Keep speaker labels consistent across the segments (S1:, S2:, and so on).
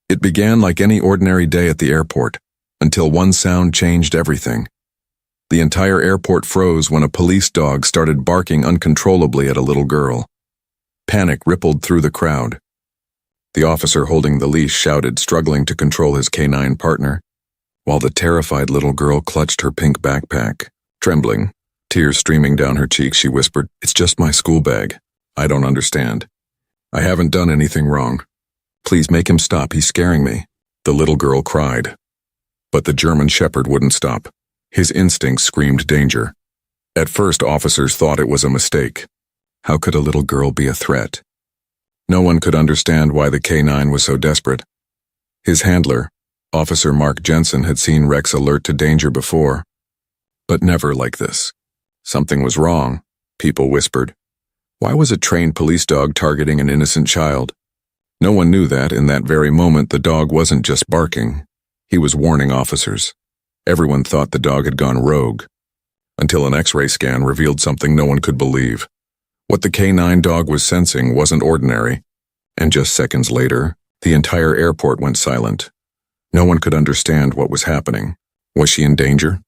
S1: It began like any ordinary day at the airport, until one sound changed everything. The entire airport froze when a police dog started barking uncontrollably at a little girl. Panic rippled through the crowd. The officer holding the leash shouted, struggling to control his canine partner, while the terrified little girl clutched her pink backpack. Trembling, tears streaming down her cheeks, she whispered, "It's just my school bag. I don't understand. I haven't done anything wrong. Please make him stop, he's scaring me." The little girl cried. But the German Shepherd wouldn't stop. His instincts screamed danger. At first, officers thought it was a mistake. How could a little girl be a threat? No one could understand why the K9 was so desperate. His handler, Officer Mark Jensen, had seen Rex alert to danger before, but never like this. Something was wrong, people whispered. Why was a trained police dog targeting an innocent child? No one knew that in that very moment the dog wasn't just barking. He was warning officers. Everyone thought the dog had gone rogue, until an X-ray scan revealed something no one could believe. What the K9 dog was sensing wasn't ordinary, and just seconds later, the entire airport went silent. No one could understand what was happening. Was she in danger?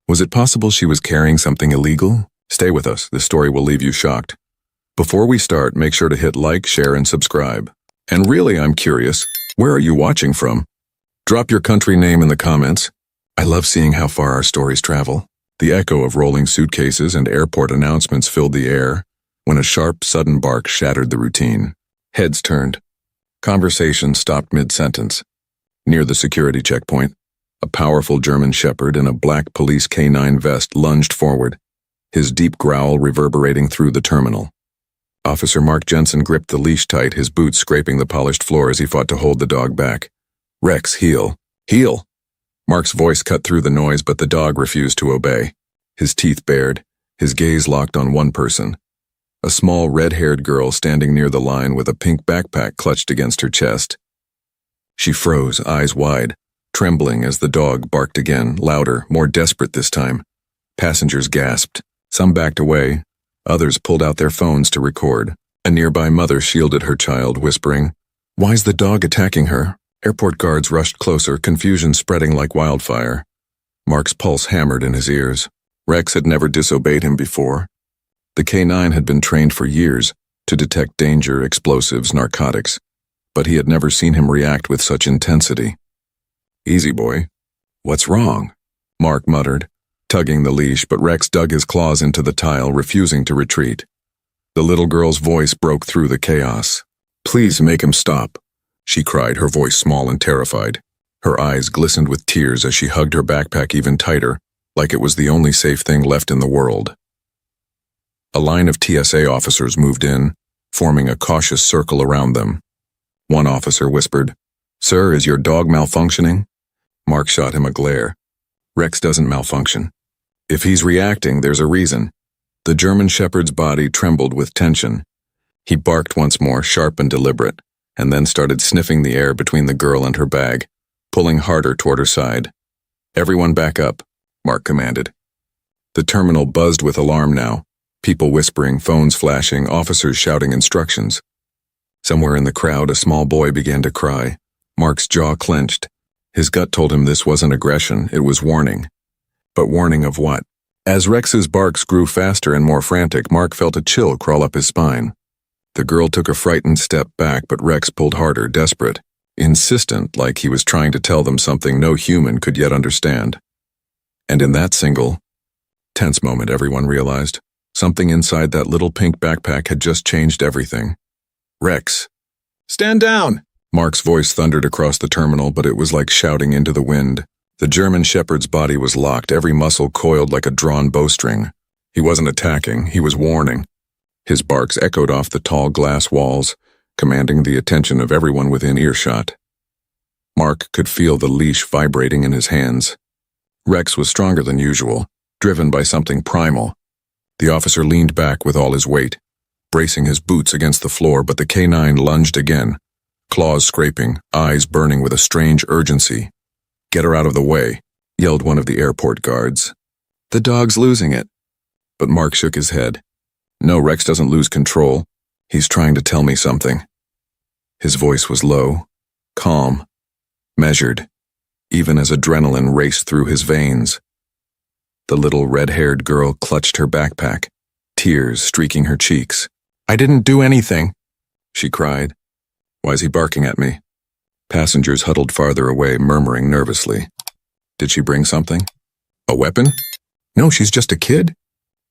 S1: Was it possible she was carrying something illegal? Stay with us, this story will leave you shocked. Before we start, make sure to hit like, share, and subscribe. And really, I'm curious, where are you watching from? Drop your country name in the comments. I love seeing how far our stories travel. The echo of rolling suitcases and airport announcements filled the air when a sharp, sudden bark shattered the routine. Heads turned. Conversation stopped mid-sentence. Near the security checkpoint, a powerful German Shepherd in a black police K9 vest lunged forward, his deep growl reverberating through the terminal. Officer Mark Jensen gripped the leash tight, his boots scraping the polished floor as he fought to hold the dog back. "Rex, heel. Heel!" Mark's voice cut through the noise, but the dog refused to obey. His teeth bared, his gaze locked on one person. A small red-haired girl standing near the line with a pink backpack clutched against her chest. She froze, eyes wide, trembling as the dog barked again, louder, more desperate this time. Passengers gasped. Some backed away. Others pulled out their phones to record. A nearby mother shielded her child, whispering, "Why's the dog attacking her?" Airport guards rushed closer, confusion spreading like wildfire. Mark's pulse hammered in his ears. Rex had never disobeyed him before. The K9 had been trained for years to detect danger, explosives, narcotics, but he had never seen him react with such intensity. "Easy, boy. What's wrong?" Mark muttered, tugging the leash, but Rex dug his claws into the tile, refusing to retreat. The little girl's voice broke through the chaos. "Please make him stop," she cried, her voice small and terrified. Her eyes glistened with tears as she hugged her backpack even tighter, like it was the only safe thing left in the world. A line of TSA officers moved in, forming a cautious circle around them. One officer whispered, "Sir, is your dog malfunctioning?" Mark shot him a glare. "Rex doesn't malfunction. If he's reacting, there's a reason." The German Shepherd's body trembled with tension. He barked once more, sharp and deliberate, and then started sniffing the air between the girl and her bag, pulling harder toward her side. "Everyone back up," Mark commanded. The terminal buzzed with alarm now, people whispering, phones flashing, officers shouting instructions. Somewhere in the crowd, a small boy began to cry. Mark's jaw clenched. His gut told him this wasn't aggression, it was warning. But warning of what? As Rex's barks grew faster and more frantic, Mark felt a chill crawl up his spine. The girl took a frightened step back, but Rex pulled harder, desperate, insistent, like he was trying to tell them something no human could yet understand. And in that single, tense moment, everyone realized something inside that little pink backpack had just changed everything. "Rex, stand down!" Mark's voice thundered across the terminal, but it was like shouting into the wind. The German Shepherd's body was locked, every muscle coiled like a drawn bowstring. He wasn't attacking, he was warning. His barks echoed off the tall glass walls, commanding the attention of everyone within earshot. Mark could feel the leash vibrating in his hands. Rex was stronger than usual, driven by something primal. The officer leaned back with all his weight, bracing his boots against the floor, but the K9 lunged again, claws scraping, eyes burning with a strange urgency. "Get her out of the way," yelled one of the airport guards. "The dog's losing it." But Mark shook his head. "No, Rex doesn't lose control. He's trying to tell me something." His voice was low, calm, measured, even as adrenaline raced through his veins. The little red-haired girl clutched her backpack, tears streaking her cheeks. "I didn't do anything," she cried. "Why's he barking at me?" Passengers huddled farther away, murmuring nervously. "Did she bring something? A weapon? No, she's just a kid."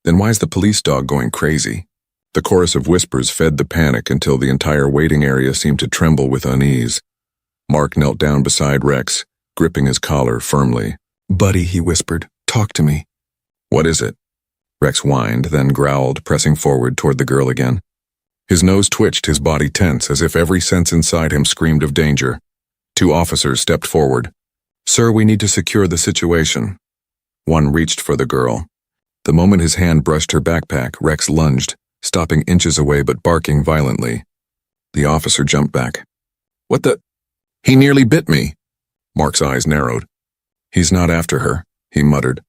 S1: "Then why's the police dog going crazy?" The chorus of whispers fed the panic until the entire waiting area seemed to tremble with unease. Mark knelt down beside Rex, gripping his collar firmly. "Buddy," he whispered, "talk to me." "What is it?" Rex whined, then growled, pressing forward toward the girl again. His nose twitched, his body tense, as if every sense inside him screamed of danger. Two officers stepped forward. "Sir, we need to secure the situation." One reached for the girl. The moment his hand brushed her backpack, Rex lunged, stopping inches away but barking violently. The officer jumped back. "What the—" "He nearly bit me." Mark's eyes narrowed. "He's not after her," he muttered.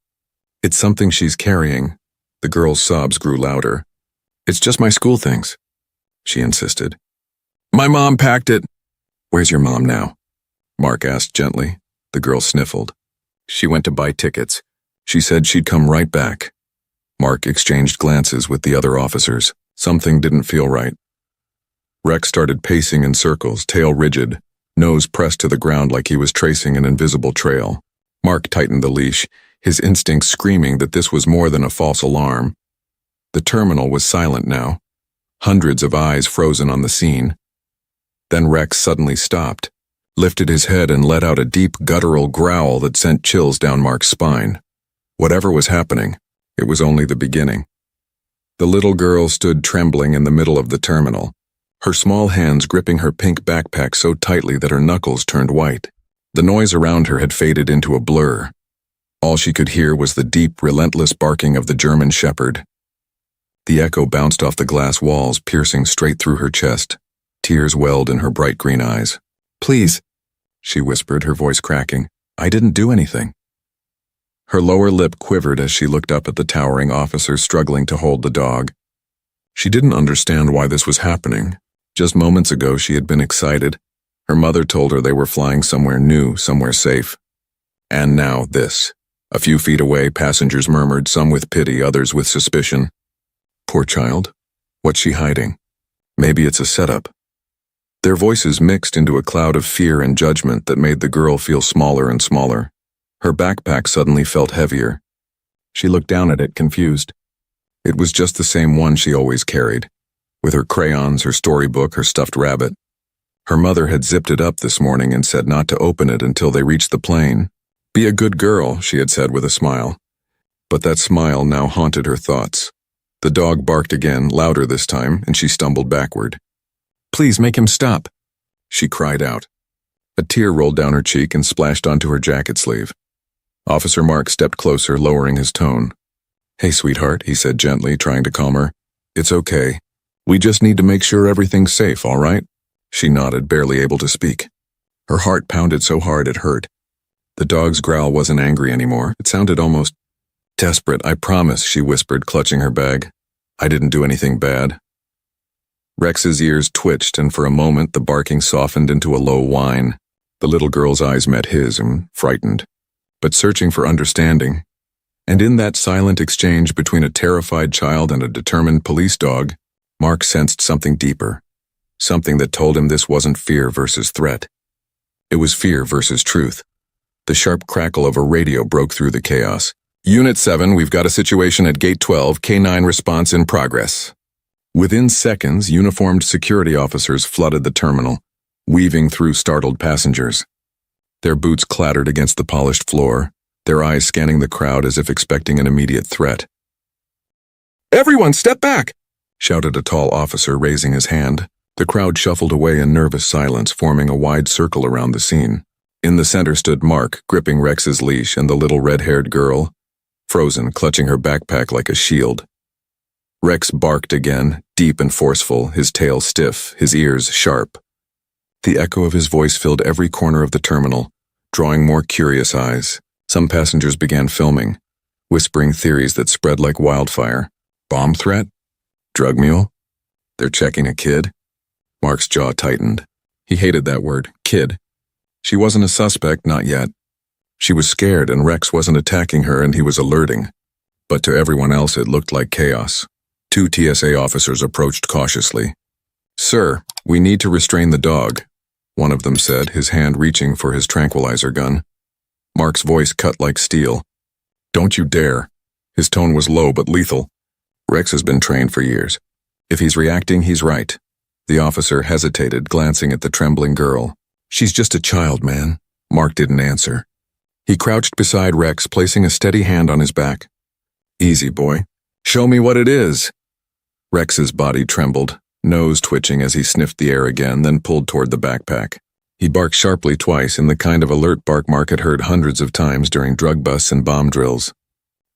S1: "It's something she's carrying." The girl's sobs grew louder. "It's just my school things," she insisted. "My mom packed it." "Where's your mom now?" Mark asked gently. The girl sniffled. "She went to buy tickets. She said she'd come right back." Mark exchanged glances with the other officers. Something didn't feel right. Rex started pacing in circles, tail rigid, nose pressed to the ground like he was tracing an invisible trail. Mark tightened the leash, his instincts screaming that this was more than a false alarm. The terminal was silent now, hundreds of eyes frozen on the scene. Then Rex suddenly stopped, lifted his head and let out a deep guttural growl that sent chills down Mark's spine. Whatever was happening, it was only the beginning. The little girl stood trembling in the middle of the terminal, her small hands gripping her pink backpack so tightly that her knuckles turned white. The noise around her had faded into a blur. All she could hear was the deep, relentless barking of the German shepherd. The echo bounced off the glass walls, piercing straight through her chest. Tears welled in her bright green eyes. "Please," she whispered, her voice cracking. "I didn't do anything." Her lower lip quivered as she looked up at the towering officer struggling to hold the dog. She didn't understand why this was happening. Just moments ago she had been excited. Her mother told her they were flying somewhere new, somewhere safe. And now this. A few feet away, passengers murmured, some with pity, others with suspicion. "Poor child. What's she hiding? Maybe it's a setup." Their voices mixed into a cloud of fear and judgment that made the girl feel smaller and smaller. Her backpack suddenly felt heavier. She looked down at it, confused. It was just the same one she always carried, with her crayons, her storybook, her stuffed rabbit. Her mother had zipped it up this morning and said not to open it until they reached the plane. "Be a good girl," she had said with a smile. But that smile now haunted her thoughts. The dog barked again, louder this time, and she stumbled backward. "Please make him stop," she cried out. A tear rolled down her cheek and splashed onto her jacket sleeve. Officer Mark stepped closer, lowering his tone. "Hey, sweetheart," he said gently, trying to calm her. "It's okay. We just need to make sure everything's safe, all right?" She nodded, barely able to speak. Her heart pounded so hard it hurt. The dog's growl wasn't angry anymore. It sounded almost desperate. "I promise," she whispered, clutching her bag. "I didn't do anything bad." Rex's ears twitched, and for a moment the barking softened into a low whine. The little girl's eyes met his, and frightened, but searching for understanding. And in that silent exchange between a terrified child and a determined police dog, Mark sensed something deeper, something that told him this wasn't fear versus threat. It was fear versus truth. The sharp crackle of a radio broke through the chaos. "Unit 7, we've got a situation at Gate 12, K9 response in progress." Within seconds, uniformed security officers flooded the terminal, weaving through startled passengers. Their boots clattered against the polished floor, their eyes scanning the crowd as if expecting an immediate threat. "Everyone, step back!" shouted a tall officer, raising his hand. The crowd shuffled away in nervous silence, forming a wide circle around the scene. In the center stood Mark, gripping Rex's leash, and the little red-haired girl, frozen, clutching her backpack like a shield. Rex barked again, deep and forceful, his tail stiff, his ears sharp. The echo of his voice filled every corner of the terminal, drawing more curious eyes. Some passengers began filming, whispering theories that spread like wildfire. Bomb threat? Drug mule? They're checking a kid? Mark's jaw tightened. He hated that word, kid. She wasn't a suspect, not yet. She was scared and Rex wasn't attacking her and he was alerting. But to everyone else it looked like chaos. 2 TSA officers approached cautiously. "Sir, we need to restrain the dog," one of them said, his hand reaching for his tranquilizer gun. Mark's voice cut like steel. "Don't you dare." His tone was low but lethal. Rex has been trained for years. If he's reacting, he's right. The officer hesitated, glancing at the trembling girl. "She's just a child, man." Mark didn't answer. He crouched beside Rex, placing a steady hand on his back. "Easy, boy. Show me what it is." Rex's body trembled, nose twitching as he sniffed the air again, then pulled toward the backpack. He barked sharply twice in the kind of alert bark Mark had heard hundreds of times during drug busts and bomb drills.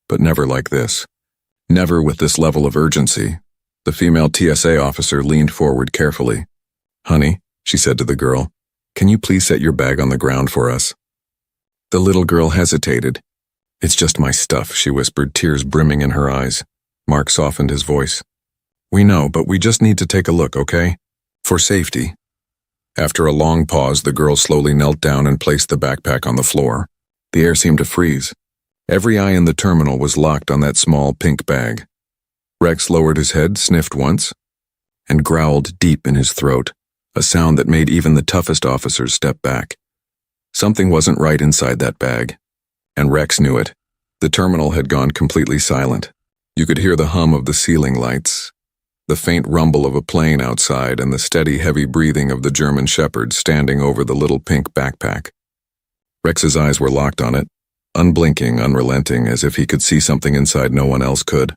S1: But never like this. Never with this level of urgency. The female TSA officer leaned forward carefully. "Honey," she said to the girl, "can you please set your bag on the ground for us?" The little girl hesitated. "It's just my stuff," she whispered, tears brimming in her eyes. Mark softened his voice. "We know, but we just need to take a look, okay? For safety." After a long pause, the girl slowly knelt down and placed the backpack on the floor. The air seemed to freeze. Every eye in the terminal was locked on that small pink bag. Rex lowered his head, sniffed once, and growled deep in his throat, a sound that made even the toughest officers step back. Something wasn't right inside that bag, and Rex knew it. The terminal had gone completely silent. You could hear the hum of the ceiling lights, the faint rumble of a plane outside, and the steady, heavy breathing of the German Shepherd standing over the little pink backpack. Rex's eyes were locked on it, unblinking, unrelenting, as if he could see something inside no one else could.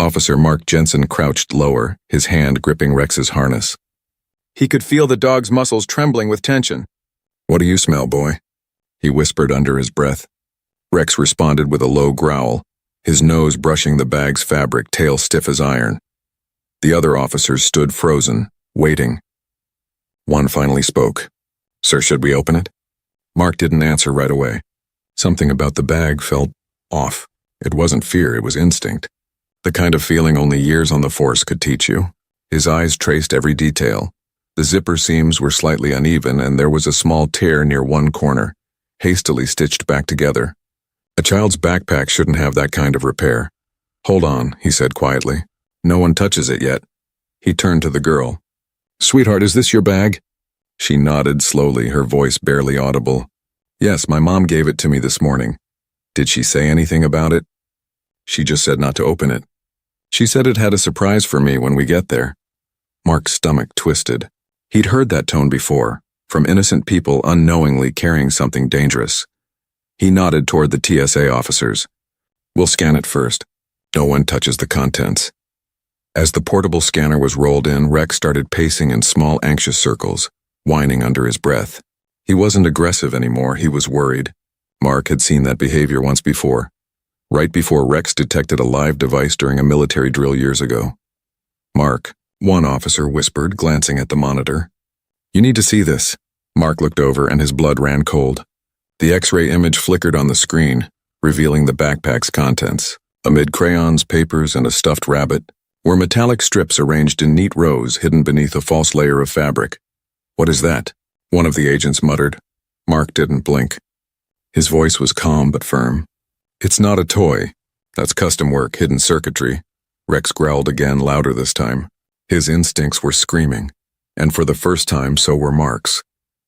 S1: Officer Mark Jensen crouched lower, his hand gripping Rex's harness. He could feel the dog's muscles trembling with tension. "What do you smell, boy?" he whispered under his breath. Rex responded with a low growl, his nose brushing the bag's fabric, tail stiff as iron. The other officers stood frozen, waiting. One finally spoke. "Sir, should we open it?" Mark didn't answer right away. Something about the bag felt off. It wasn't fear, it was instinct. The kind of feeling only years on the force could teach you. His eyes traced every detail. The zipper seams were slightly uneven, and there was a small tear near one corner, hastily stitched back together. A child's backpack shouldn't have that kind of repair. "Hold on," he said quietly. "No one touches it yet." He turned to the girl. "Sweetheart, is this your bag?" She nodded slowly, her voice barely audible. "Yes, my mom gave it to me this morning." "Did she say anything about it?" "She just said not to open it. She said it had a surprise for me when we get there." Mark's stomach twisted. He'd heard that tone before, from innocent people unknowingly carrying something dangerous. He nodded toward the TSA officers. "We'll scan it first. No one touches the contents." As the portable scanner was rolled in, Rex started pacing in small, anxious circles, whining under his breath. He wasn't aggressive anymore, he was worried. Mark had seen that behavior once before, right before Rex detected a live device during a military drill years ago. "Mark," one officer whispered, glancing at the monitor. "You need to see this." Mark looked over and his blood ran cold. The X-ray image flickered on the screen, revealing the backpack's contents. Amid crayons, papers, and a stuffed rabbit were metallic strips arranged in neat rows hidden beneath a false layer of fabric. "What is that?" one of the agents muttered. Mark didn't blink. His voice was calm but firm. "It's not a toy. That's custom work, hidden circuitry." Rex growled again, louder this time. His instincts were screaming, and for the first time so were Mark's.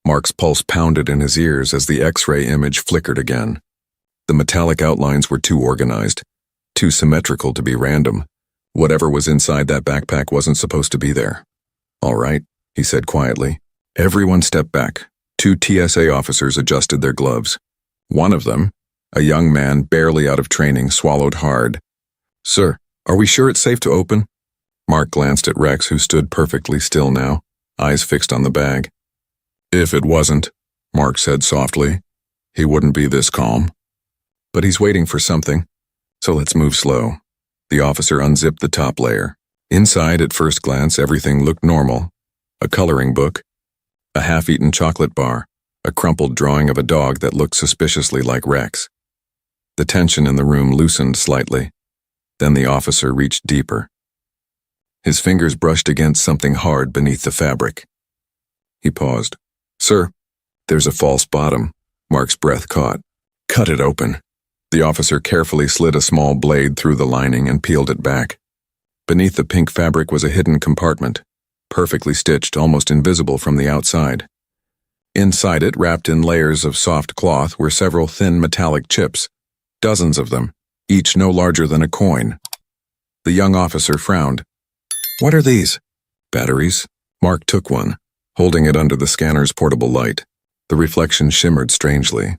S1: Mark's pulse pounded in his ears as the X-ray image flickered again. The metallic outlines were too organized, too symmetrical to be random. Whatever was inside that backpack wasn't supposed to be there. "All right," he said quietly. Everyone stepped back. 2 TSA officers adjusted their gloves. One of them, a young man barely out of training, swallowed hard. "Sir, are we sure it's safe to open?" Mark glanced at Rex, who stood perfectly still now, eyes fixed on the bag. "If it wasn't," Mark said softly, "he wouldn't be this calm. But he's waiting for something, so let's move slow." The officer unzipped the top layer. Inside, at first glance, everything looked normal. A coloring book, a half-eaten chocolate bar, a crumpled drawing of a dog that looked suspiciously like Rex. The tension in the room loosened slightly. Then the officer reached deeper. His fingers brushed against something hard beneath the fabric. He paused. "Sir, There's a false bottom. Mark's breath caught. Cut it open. The officer carefully slid a small blade through the lining and peeled it back. Beneath the pink fabric was a hidden compartment, perfectly stitched, almost invisible from the outside. Inside it, wrapped in layers of soft cloth, were several thin metallic chips, dozens of them, each no larger than a coin. The young officer frowned. What are these? Batteries? Mark took one, holding it under the scanner's portable light. The reflection shimmered strangely.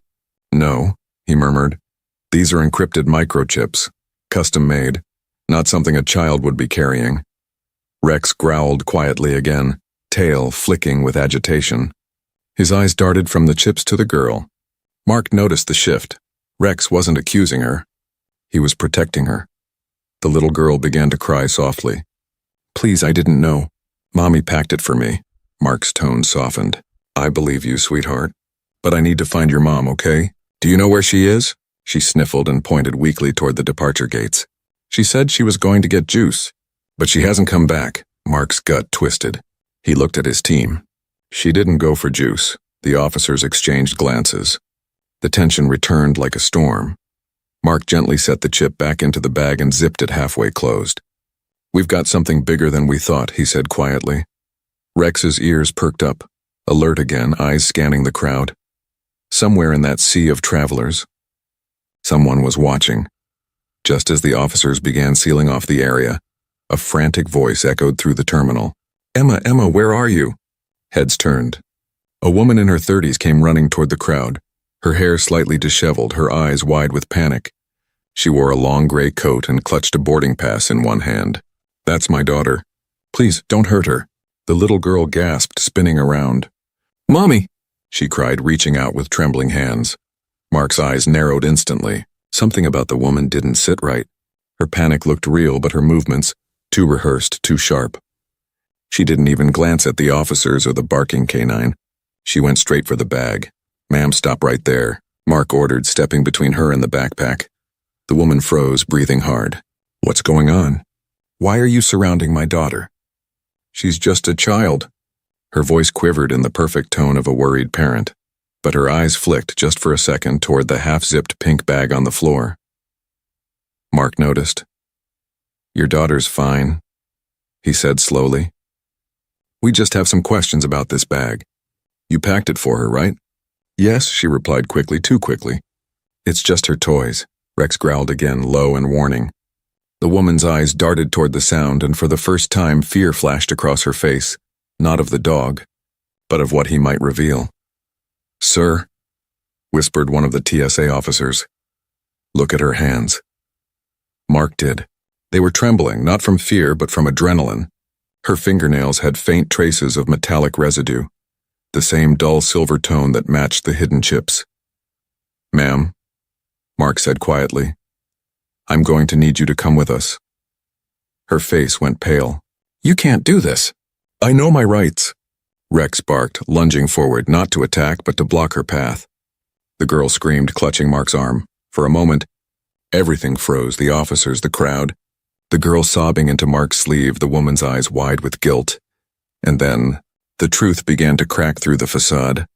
S1: No, he murmured. These are encrypted microchips, custom-made, not something a child would be carrying. Rex growled quietly again, tail flicking with agitation. His eyes darted from the chips to the girl. Mark noticed the shift. Rex wasn't accusing her. He was protecting her. The little girl began to cry softly. Please, I didn't know. Mommy packed it for me. Mark's tone softened. I believe you, sweetheart. But I need to find your mom, okay? Do you know where she is? She sniffled and pointed weakly toward the departure gates. She said she was going to get juice. But she hasn't come back. Mark's gut twisted. He looked at his team. She didn't go for juice. The officers exchanged glances. The tension returned like a storm. Mark gently set the chip back into the bag and zipped it halfway closed. We've got something bigger than we thought, he said quietly. Rex's ears perked up, alert again, eyes scanning the crowd. Somewhere in that sea of travelers, someone was watching. Just as the officers began sealing off the area, a frantic voice echoed through the terminal. Emma, where are you? Heads turned. A woman in her 30s came running toward the crowd, her hair slightly disheveled, her eyes wide with panic. She wore a long gray coat and clutched a boarding pass in one hand. That's my daughter. Please, don't hurt her. The little girl gasped, spinning around. Mommy! She cried, reaching out with trembling hands. Mark's eyes narrowed instantly. Something about the woman didn't sit right. Her panic looked real, but her movements, too rehearsed, too sharp. She didn't even glance at the officers or the barking canine. She went straight for the bag. Ma'am, stop right there, Mark ordered, stepping between her and the backpack. The woman froze, breathing hard. What's going on? Why are you surrounding my daughter? She's just a child. Her voice quivered in the perfect tone of a worried parent, but her eyes flicked just for a second toward the half-zipped pink bag on the floor. Mark noticed. Your daughter's fine, he said slowly. We just have some questions about this bag. You packed it for her, right? Yes, she replied quickly, too quickly. It's just her toys, Rex growled again, low and warning. The woman's eyes darted toward the sound, and for the first time fear flashed across her face, not of the dog, but of what he might reveal. Sir, whispered one of the TSA officers. Look at her hands. Mark did. They were trembling, not from fear, but from adrenaline. Her fingernails had faint traces of metallic residue, the same dull silver tone that matched the hidden chips. Ma'am, Mark said quietly, I'm going to need you to come with us. Her face went pale. You can't do this. I know my rights, Rex barked, lunging forward, not to attack, but to block her path. The girl screamed, clutching Mark's arm. For a moment, everything froze, the officers, the crowd, the girl sobbing into Mark's sleeve, the woman's eyes wide with guilt. And then, the truth began to crack through the facade,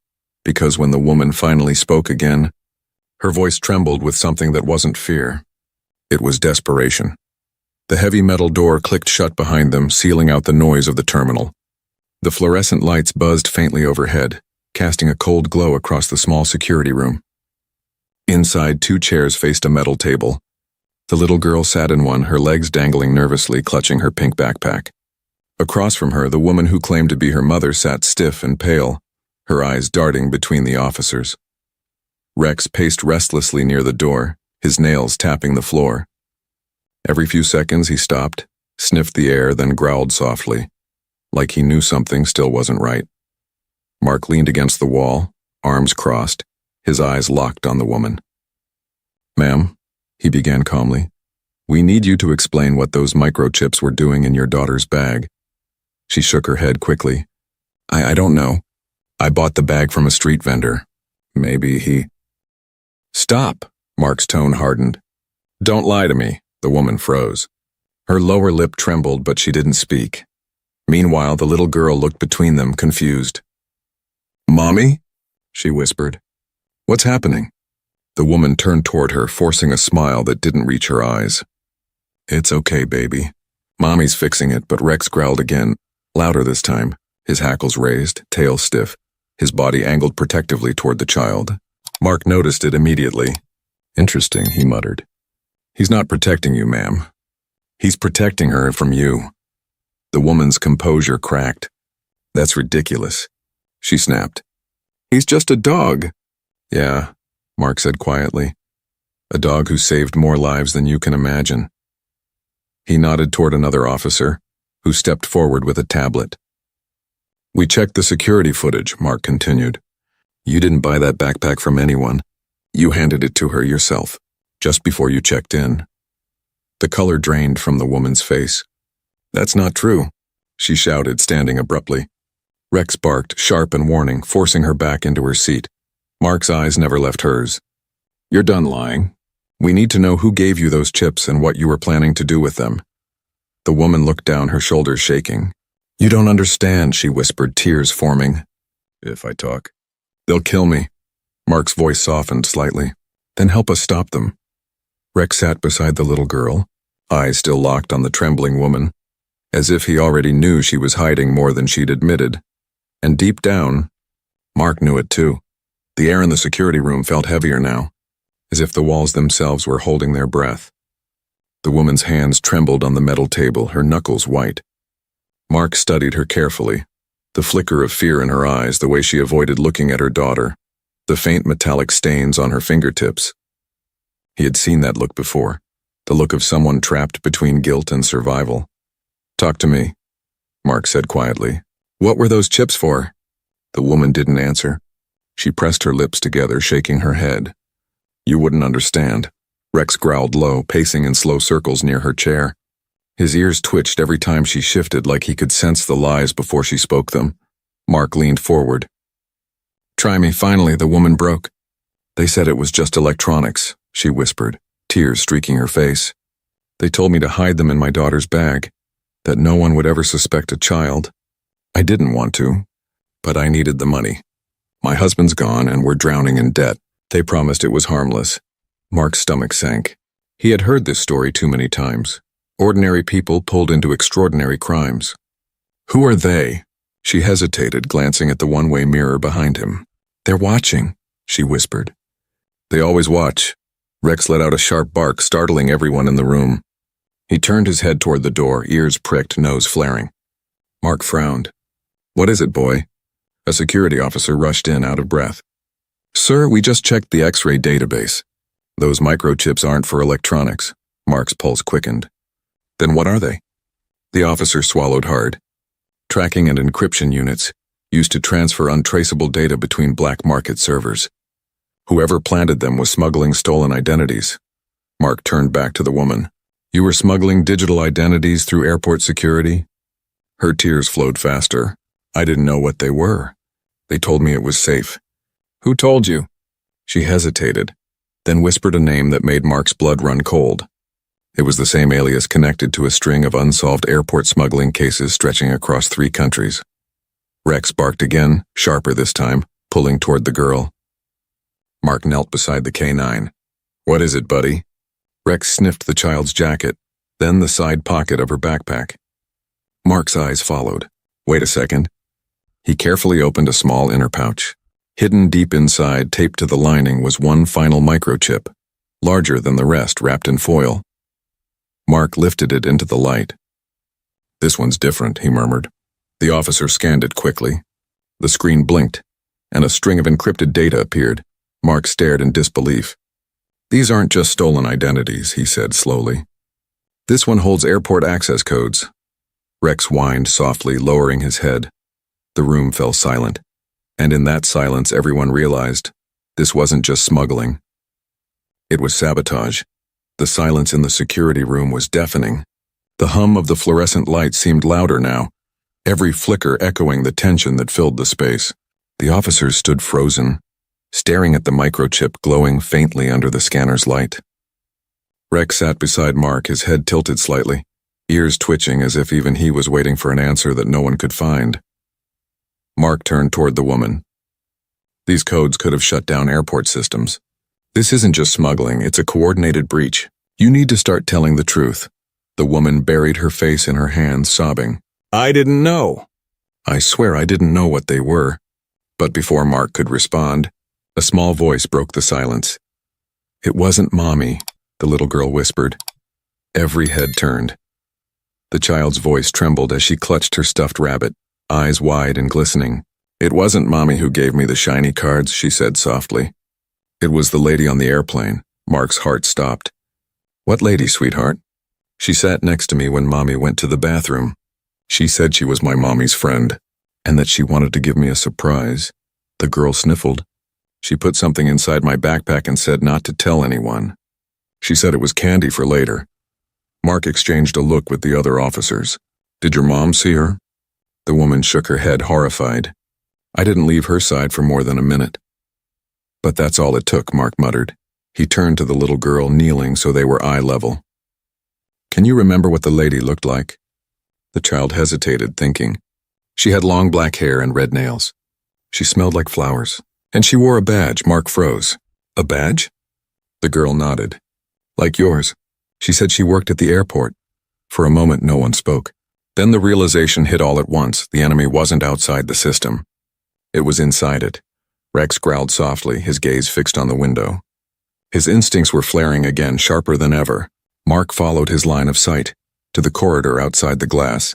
S1: because when the woman finally spoke again, her voice trembled with something that wasn't fear. It was desperation. The heavy metal door clicked shut behind them, sealing out the noise of the terminal. The fluorescent lights buzzed faintly overhead, casting a cold glow across the small security room. Inside, 2 chairs faced a metal table. The little girl sat in one, her legs dangling nervously, clutching her pink backpack. Across from her, the woman who claimed to be her mother sat stiff and pale, her eyes darting between the officers. Rex paced restlessly near the door, his nails tapping the floor. Every few seconds he stopped, sniffed the air, then growled softly, like he knew something still wasn't right. Mark leaned against the wall, arms crossed, his eyes locked on the woman. Ma'am, he began calmly, we need you to explain what those microchips were doing in your daughter's bag. She shook her head quickly. I don't know. I bought the bag from a street vendor. Maybe he... Stop, Mark's tone hardened. Don't lie to me, the woman froze. Her lower lip trembled, but she didn't speak. Meanwhile, the little girl looked between them, confused. Mommy? she whispered. What's happening? The woman turned toward her, forcing a smile that didn't reach her eyes. It's okay, baby. Mommy's fixing it, but Rex growled again, louder this time, his hackles raised, tail stiff, his body angled protectively toward the child. Mark noticed it immediately. Interesting, he muttered. He's not protecting you, ma'am. He's protecting her from you. The woman's composure cracked. That's ridiculous, she snapped. He's just a dog. Yeah, Mark said quietly. A dog who saved more lives than you can imagine. He nodded toward another officer, who stepped forward with a tablet. We checked the security footage, Mark continued. You didn't buy that backpack from anyone. You handed it to her yourself, just before you checked in. The color drained from the woman's face. That's not true, she shouted, standing abruptly. Rex barked, sharp and warning, forcing her back into her seat. Mark's eyes never left hers. You're done lying. We need to know who gave you those chips and what you were planning to do with them. The woman looked down, her shoulders shaking. You don't understand, she whispered, tears forming. If I talk, they'll kill me. Mark's voice softened slightly. Then help us stop them. Rex sat beside the little girl, eyes still locked on the trembling woman, as if he already knew she was hiding more than she'd admitted. And deep down, Mark knew it too. The air in the security room felt heavier now, as if the walls themselves were holding their breath. The woman's hands trembled on the metal table, her knuckles white. Mark studied her carefully, the flicker of fear in her eyes, the way she avoided looking at her daughter, the faint metallic stains on her fingertips. He had seen that look before, the look of someone trapped between guilt and survival. Talk to me, Mark said quietly. What were those chips for? The woman didn't answer. She pressed her lips together, shaking her head. You wouldn't understand. Rex growled low, pacing in slow circles near her chair. His ears twitched every time she shifted, like he could sense the lies before she spoke them. Mark leaned forward. Try me, finally, the woman broke. They said it was just electronics, she whispered, tears streaking her face. They told me to hide them in my daughter's bag, that no one would ever suspect a child. I didn't want to, but I needed the money. My husband's gone and we're drowning in debt. They promised it was harmless. Mark's stomach sank. He had heard this story too many times. Ordinary people pulled into extraordinary crimes. Who are they? She hesitated, glancing at the one-way mirror behind him. They're watching, she whispered. They always watch. Rex let out a sharp bark, startling everyone in the room. He turned his head toward the door, ears pricked, nose flaring. Mark frowned. What is it, boy? A security officer rushed in, out of breath. Sir, we just checked the X-ray database. Those microchips aren't for electronics. Mark's pulse quickened. Then what are they? The officer swallowed hard. Tracking and encryption units, used to transfer untraceable data between black market servers. Whoever planted them was smuggling stolen identities. Mark turned back to the woman. You were smuggling digital identities through airport security? Her tears flowed faster. I didn't know what they were. They told me it was safe. Who told you? She hesitated, then whispered a name that made Mark's blood run cold. It was the same alias connected to a string of unsolved airport smuggling cases stretching across 3 countries. Rex barked again, sharper this time, pulling toward the girl. Mark knelt beside the K9. What is it, buddy? Rex sniffed the child's jacket, then the side pocket of her backpack. Mark's eyes followed. Wait a second. He carefully opened a small inner pouch. Hidden deep inside, taped to the lining, was one final microchip, larger than the rest, wrapped in foil. Mark lifted it into the light. This one's different, he murmured. The officer scanned it quickly. The screen blinked, and a string of encrypted data appeared. Mark stared in disbelief. These aren't just stolen identities, he said slowly. This one holds airport access codes. Rex whined softly, lowering his head. The room fell silent, and in that silence everyone realized this wasn't just smuggling. It was sabotage. The silence in the security room was deafening. The hum of the fluorescent lights seemed louder now, every flicker echoing the tension that filled the space. The officers stood frozen, staring at the microchip glowing faintly under the scanner's light. Rex sat beside Mark, his head tilted slightly, ears twitching as if even he was waiting for an answer that no one could find. Mark turned toward the woman. These codes could have shut down airport systems. This isn't just smuggling, it's a coordinated breach. You need to start telling the truth. The woman buried her face in her hands, sobbing. I didn't know. I swear I didn't know what they were. But before Mark could respond, a small voice broke the silence. It wasn't Mommy, the little girl whispered. Every head turned. The child's voice trembled as she clutched her stuffed rabbit, eyes wide and glistening. It wasn't Mommy who gave me the shiny cards, she said softly. It was the lady on the airplane. Mark's heart stopped. What lady, sweetheart? She sat next to me when Mommy went to the bathroom. She said she was my mommy's friend, and that she wanted to give me a surprise. The girl sniffled. She put something inside my backpack and said not to tell anyone. She said it was candy for later. Mark exchanged a look with the other officers. Did your mom see her? The woman shook her head, horrified. I didn't leave her side for more than a minute. But that's all it took, Mark muttered. He turned to the little girl, kneeling so they were eye level. Can you remember what the lady looked like? The child hesitated, thinking. She had long black hair and red nails. She smelled like flowers. And she wore a badge. Mark froze. A badge? The girl nodded. Like yours. She said she worked at the airport. For a moment, no one spoke. Then the realization hit all at once. The enemy wasn't outside the system. It was inside it. Rex growled softly, his gaze fixed on the window. His instincts were flaring again, sharper than ever. Mark followed his line of sight, to the corridor outside the glass,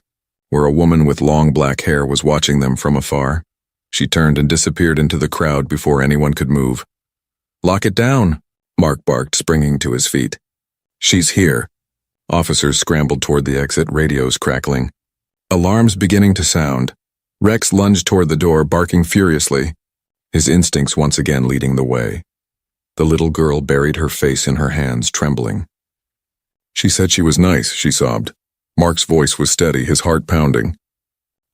S1: where a woman with long black hair was watching them from afar. She turned and disappeared into the crowd before anyone could move. Lock it down, Mark barked, springing to his feet. She's here. Officers scrambled toward the exit, radios crackling. Alarms beginning to sound. Rex lunged toward the door, barking furiously, his instincts once again leading the way. The little girl buried her face in her hands, trembling. She said she was nice, she sobbed. Mark's voice was steady, his heart pounding.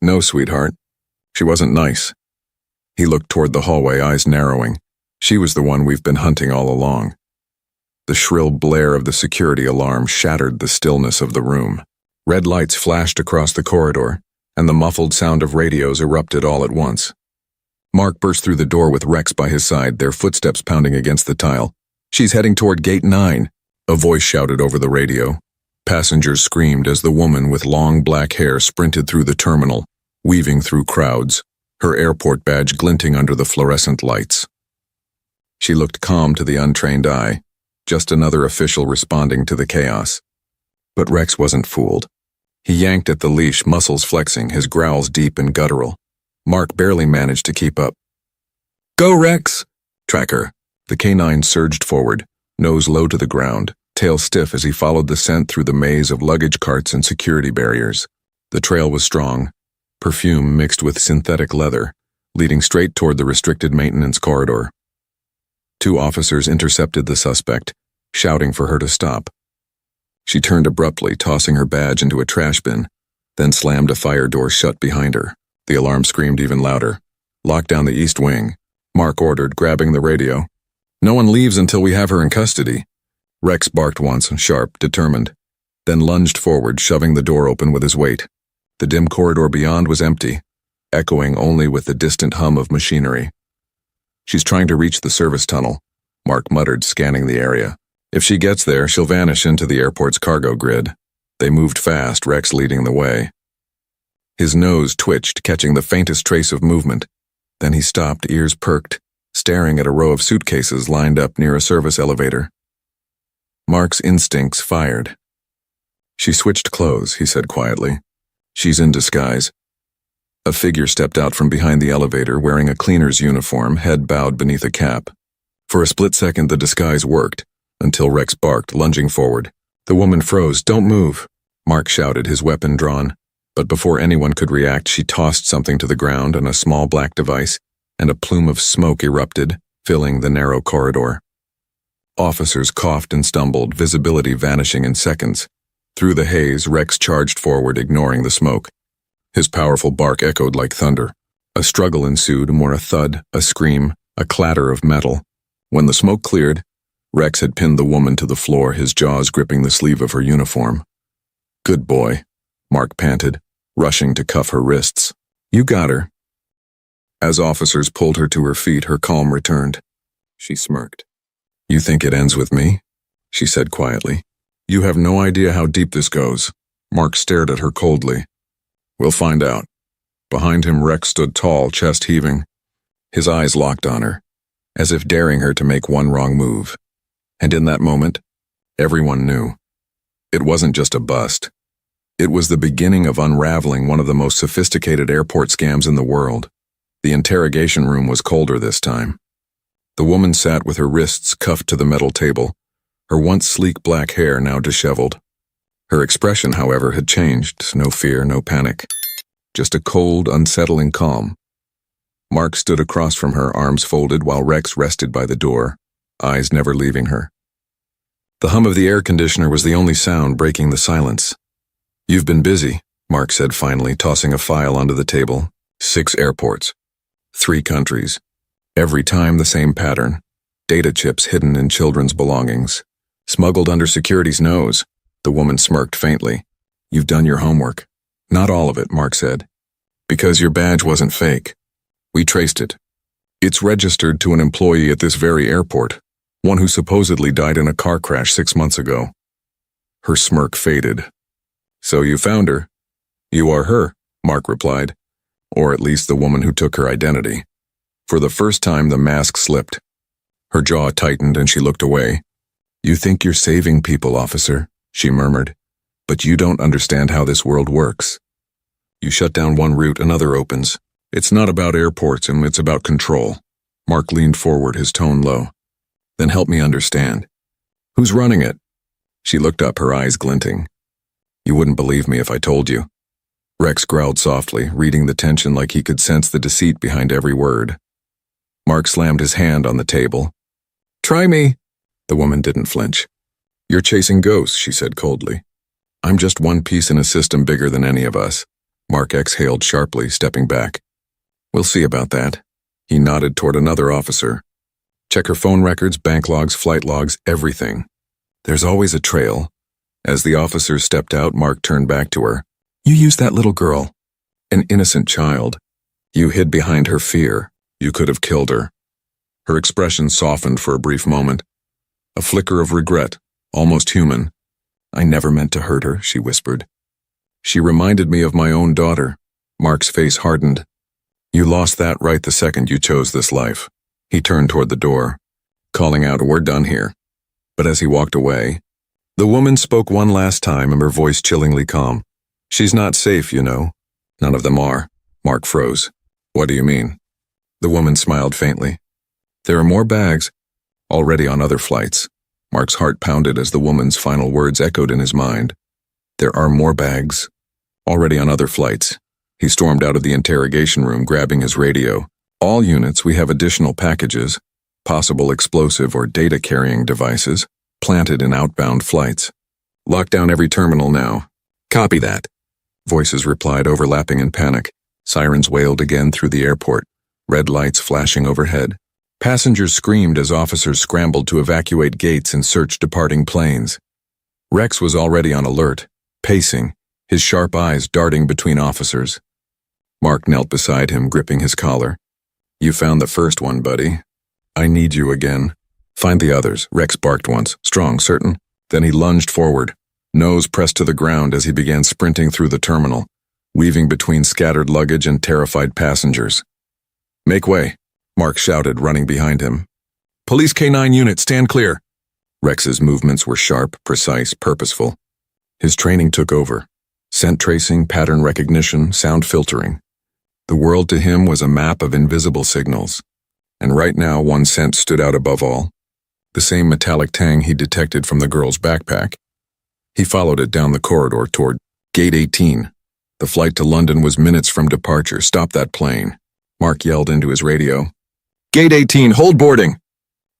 S1: No, sweetheart. She wasn't nice. He looked toward the hallway, eyes narrowing. She was the one we've been hunting all along. The shrill blare of the security alarm shattered the stillness of the room. Red lights flashed across the corridor, and the muffled sound of radios erupted all at once. Mark burst through the door with Rex by his side, their footsteps pounding against the tile. She's heading toward Gate 9, a voice shouted over the radio. Passengers screamed as the woman with long black hair sprinted through the terminal, weaving through crowds, her airport badge glinting under the fluorescent lights. She looked calm to the untrained eye, just another official responding to the chaos. But Rex wasn't fooled. He yanked at the leash, muscles flexing, his growls deep and guttural. Mark barely managed to keep up. Go, Rex! Tracker. The canine surged forward, nose low to the ground, tail stiff as he followed the scent through the maze of luggage carts and security barriers. The trail was strong, perfume mixed with synthetic leather, leading straight toward the restricted maintenance corridor. 2 officers intercepted the suspect, shouting for her to stop. She turned abruptly, tossing her badge into a trash bin, then slammed a fire door shut behind her. The alarm screamed even louder. Lock down the east wing, Mark ordered, grabbing the radio. No one leaves until we have her in custody. Rex barked once, sharp, determined, then lunged forward, shoving the door open with his weight. The dim corridor beyond was empty, echoing only with the distant hum of machinery. She's trying to reach the service tunnel, Mark muttered, scanning the area. If she gets there, she'll vanish into the airport's cargo grid. They moved fast, Rex leading the way. His nose twitched, catching the faintest trace of movement. Then he stopped, ears perked, staring at a row of suitcases lined up near a service elevator. Mark's instincts fired. She switched clothes, he said quietly. She's in disguise. A figure stepped out from behind the elevator wearing a cleaner's uniform, head bowed beneath a cap. For a split second, the disguise worked, until Rex barked, lunging forward. The woman froze. Don't move, Mark shouted, his weapon drawn. But before anyone could react, she tossed something to the ground on a small black device, and a plume of smoke erupted, filling the narrow corridor. Officers coughed and stumbled, visibility vanishing in seconds. Through the haze, Rex charged forward, ignoring the smoke. His powerful bark echoed like thunder. A struggle ensued, more a thud, a scream, a clatter of metal. When the smoke cleared, Rex had pinned the woman to the floor, his jaws gripping the sleeve of her uniform. Good boy, Mark panted, rushing to cuff her wrists. You got her. As officers pulled her to her feet, her calm returned. She smirked. "You think it ends with me?" she said quietly. "You have no idea how deep this goes." Mark stared at her coldly. "We'll find out." Behind him, Rex stood tall, chest heaving. His eyes locked on her, as if daring her to make one wrong move. And in that moment, everyone knew. It wasn't just a bust. It was the beginning of unraveling one of the most sophisticated airport scams in the world. The interrogation room was colder this time. The woman sat with her wrists cuffed to the metal table, her once sleek black hair now disheveled. Her expression, however, had changed. No fear, no panic. Just a cold, unsettling calm. Mark stood across from her, arms folded, while Rex rested by the door, eyes never leaving her. The hum of the air conditioner was the only sound breaking the silence. "You've been busy," Mark said finally, tossing a file onto the table. 6 airports. 3 countries. Every time the same pattern. Data chips hidden in children's belongings. Smuggled under security's nose. The woman smirked faintly. "You've done your homework." "Not all of it," Mark said. "Because your badge wasn't fake. We traced it. It's registered to an employee at this very airport, one who supposedly died in a car crash 6 months ago." Her smirk faded. "So you found her?" "You are her," Mark replied. "Or at least the woman who took her identity." For the first time, the mask slipped. Her jaw tightened and she looked away. "You think you're saving people, officer," she murmured. "But you don't understand how this world works. You shut down one route, another opens. It's not about airports, and it's about control." Mark leaned forward, his tone low. "Then help me understand. Who's running it?" She looked up, her eyes glinting. "You wouldn't believe me if I told you." Rex growled softly, reading the tension like he could sense the deceit behind every word. Mark slammed his hand on the table. "Try me." The woman didn't flinch. "You're chasing ghosts," she said coldly. "I'm just one piece in a system bigger than any of us." Mark exhaled sharply, stepping back. "We'll see about that." He nodded toward another officer. "Check her phone records, bank logs, flight logs, everything. There's always a trail." As the officers stepped out, Mark turned back to her. "You used that little girl. An innocent child. You hid behind her fear. You could have killed her." Her expression softened for a brief moment. A flicker of regret, almost human. "I never meant to hurt her," she whispered. "She reminded me of my own daughter." Mark's face hardened. "You lost that right the second you chose this life." He turned toward the door, calling out, "We're done here." But as he walked away, the woman spoke one last time, and her voice chillingly calm. "She's not safe, you know." "None of them are." Mark froze. "What do you mean?" The woman smiled faintly. "There are more bags, already on other flights." Mark's heart pounded as the woman's final words echoed in his mind. "There are more bags, already on other flights." He stormed out of the interrogation room, grabbing his radio. "All units, we have additional packages, possible explosive or data-carrying devices, planted in outbound flights. Lock down every terminal now." "Copy that." Voices replied, overlapping in panic. Sirens wailed again through the airport, red lights flashing overhead. Passengers screamed as officers scrambled to evacuate gates and search departing planes. Rex was already on alert, pacing, his sharp eyes darting between officers. Mark knelt beside him, gripping his collar. "You found the first one, buddy. I need you again." "Find the others," Rex barked once. "Strong, certain?" Then he lunged forward, nose pressed to the ground as he began sprinting through the terminal, weaving between scattered luggage and terrified passengers. "Make way," Mark shouted, running behind him. "Police K9 unit, stand clear." Rex's movements were sharp, precise, purposeful. His training took over. Scent tracing, pattern recognition, sound filtering. The world to him was a map of invisible signals. And right now, one scent stood out above all. The same metallic tang he detected from the girl's backpack. He followed it down the corridor toward Gate 18. The flight to London was minutes from departure. "Stop that plane." Mark yelled into his radio. "Gate 18, hold boarding!"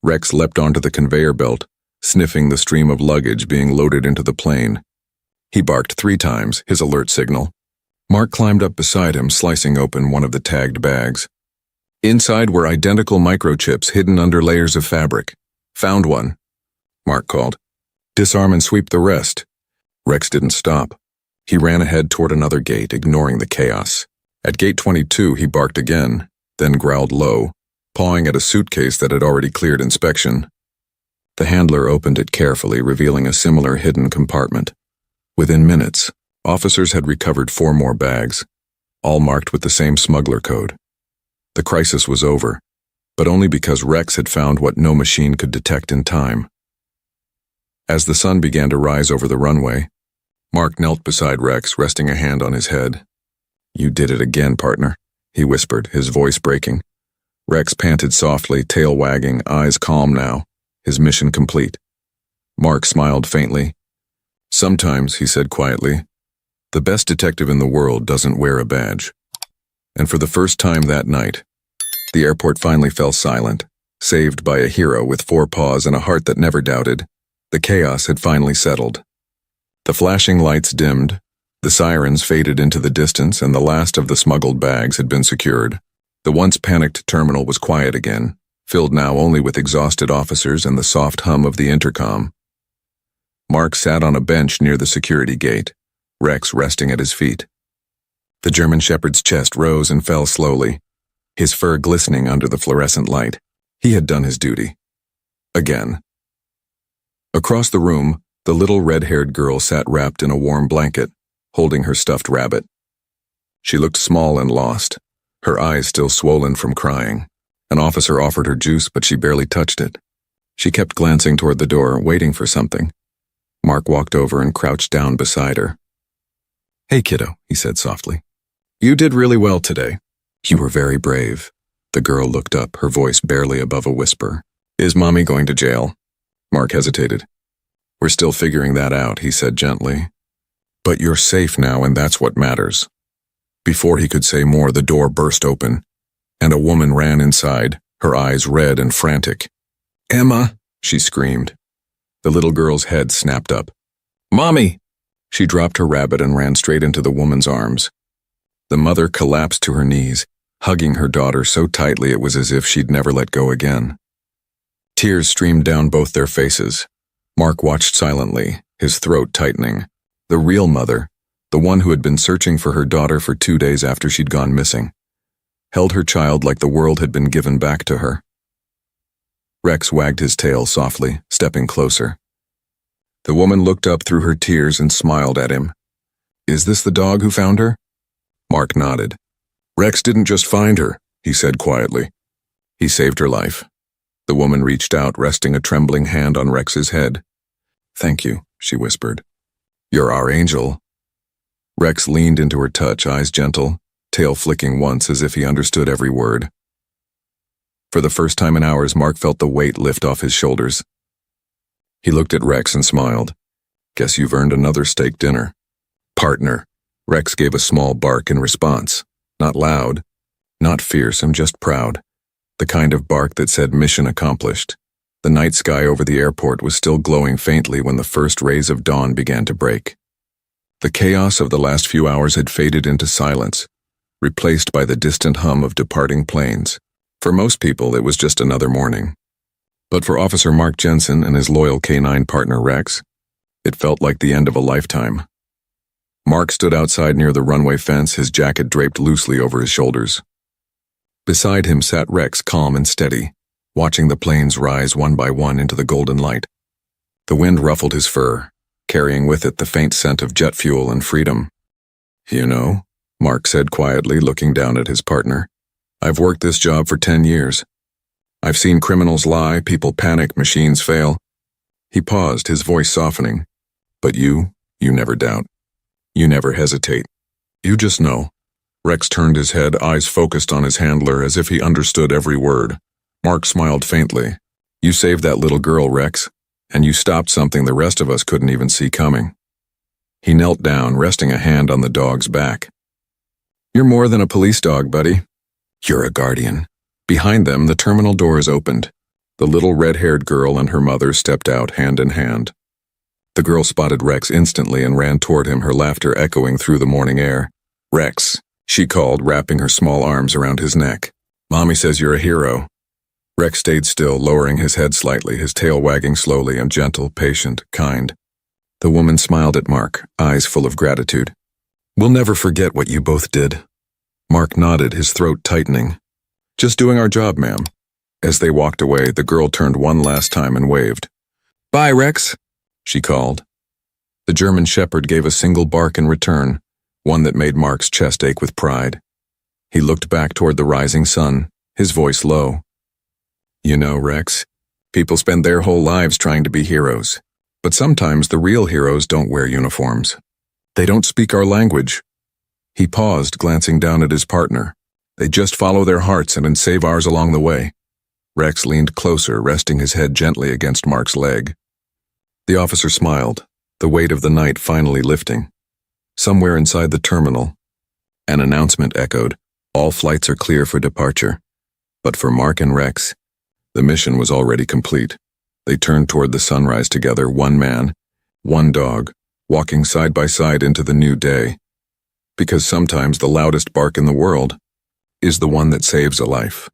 S1: Rex leapt onto the conveyor belt, sniffing the stream of luggage being loaded into the plane. He barked 3 times, his alert signal. Mark climbed up beside him, slicing open one of the tagged bags. Inside were identical microchips hidden under layers of fabric. "Found one," Mark called. "Disarm and sweep the rest." Rex didn't stop. He ran ahead toward another gate, ignoring the chaos. At Gate 22, he barked again. then growled low, pawing at a suitcase that had already cleared inspection. The handler opened it carefully, revealing a similar hidden compartment. Within minutes, officers had recovered 4 more bags, all marked with the same smuggler code. The crisis was over, but only because Rex had found what no machine could detect in time. As the sun began to rise over the runway, Mark knelt beside Rex, resting a hand on his head. "You did it again, partner," he whispered, his voice breaking. Rex panted softly, tail wagging, eyes calm now, his mission complete. Mark smiled faintly. "Sometimes," he said quietly, "the best detective in the world doesn't wear a badge." And for the first time that night, the airport finally fell silent, saved by a hero with 4 paws and a heart that never doubted. The chaos had finally settled. The flashing lights dimmed, the sirens faded into the distance, and the last of the smuggled bags had been secured. The once panicked terminal was quiet again, filled now only with exhausted officers and the soft hum of the intercom. Mark sat on a bench near the security gate, Rex resting at his feet. The German Shepherd's chest rose and fell slowly, his fur glistening under the fluorescent light. He had done his duty. Again. Across the room, the little red-haired girl sat wrapped in a warm blanket, holding her stuffed rabbit. She looked small and lost, her eyes still swollen from crying. An officer offered her juice, but she barely touched it. She kept glancing toward the door, waiting for something. Mark walked over and crouched down beside her. "Hey, kiddo," he said softly. "You did really well today. You were very brave." The girl looked up, her voice barely above a whisper. "Is Mommy going to jail?" Mark hesitated. "We're still figuring that out," he said gently. "But you're safe now, and that's what matters." Before he could say more, the door burst open, and a woman ran inside, her eyes red and frantic. "Emma!" she screamed. The little girl's head snapped up. "Mommy!" She dropped her rabbit and ran straight into the woman's arms. The mother collapsed to her knees, hugging her daughter so tightly it was as if she'd never let go again. Tears streamed down both their faces. Mark watched silently, his throat tightening. The real mother, the one who had been searching for her daughter for 2 days after she'd gone missing, held her child like the world had been given back to her. Rex wagged his tail softly, stepping closer. The woman looked up through her tears and smiled at him. "Is this the dog who found her?" Mark nodded. "Rex didn't just find her," he said quietly. "He saved her life." The woman reached out, resting a trembling hand on Rex's head. "Thank you," she whispered. "You're our angel." Rex leaned into her touch, eyes gentle, tail flicking once as if he understood every word. For the first time in hours, Mark felt the weight lift off his shoulders. He looked at Rex and smiled. "Guess you've earned another steak dinner." "Partner." Rex gave a small bark in response. Not loud, not fearsome, just proud. The kind of bark that said mission accomplished. The night sky over the airport was still glowing faintly when the first rays of dawn began to break. The chaos of the last few hours had faded into silence, replaced by the distant hum of departing planes. For most people, it was just another morning. But for Officer Mark Jensen and his loyal K9 partner Rex, it felt like the end of a lifetime. Mark stood outside near the runway fence, his jacket draped loosely over his shoulders. Beside him sat Rex, calm and steady, watching the planes rise one by one into the golden light. The wind ruffled his fur, carrying with it the faint scent of jet fuel and freedom. "You know," Mark said quietly, looking down at his partner, "I've worked this job for 10 years. I've seen criminals lie, people panic, machines fail." He paused, his voice softening. "But you never doubt. You never hesitate. You just know." Rex turned his head, eyes focused on his handler as if he understood every word. Mark smiled faintly. "You saved that little girl, Rex, and you stopped something the rest of us couldn't even see coming." He knelt down, resting a hand on the dog's back. "You're more than a police dog, buddy. You're a guardian." Behind them, the terminal doors opened. The little red-haired girl and her mother stepped out, hand in hand. The girl spotted Rex instantly and ran toward him, her laughter echoing through the morning air. "Rex," she called, wrapping her small arms around his neck. "Mommy says you're a hero." Rex stayed still, lowering his head slightly, his tail wagging slowly and gentle, patient, kind. The woman smiled at Mark, eyes full of gratitude. "We'll never forget what you both did." Mark nodded, his throat tightening. Just doing our job, ma'am. As they walked away, the girl turned one last time and waved. Bye, Rex, she called. The German Shepherd gave a single bark in return, one that made Mark's chest ache with pride. He looked back toward the rising sun, his voice low. You know, Rex, people spend their whole lives trying to be heroes, but sometimes the real heroes don't wear uniforms. They don't speak our language. He paused, glancing down at his partner. They just follow their hearts and save ours along the way. Rex leaned closer, resting his head gently against Mark's leg. The officer smiled, the weight of the night finally lifting. Somewhere inside the terminal, an announcement echoed, all flights are clear for departure. But for Mark and Rex, the mission was already complete. They turned toward the sunrise together, one man, one dog, walking side by side into the new day. Because sometimes the loudest bark in the world is the one that saves a life.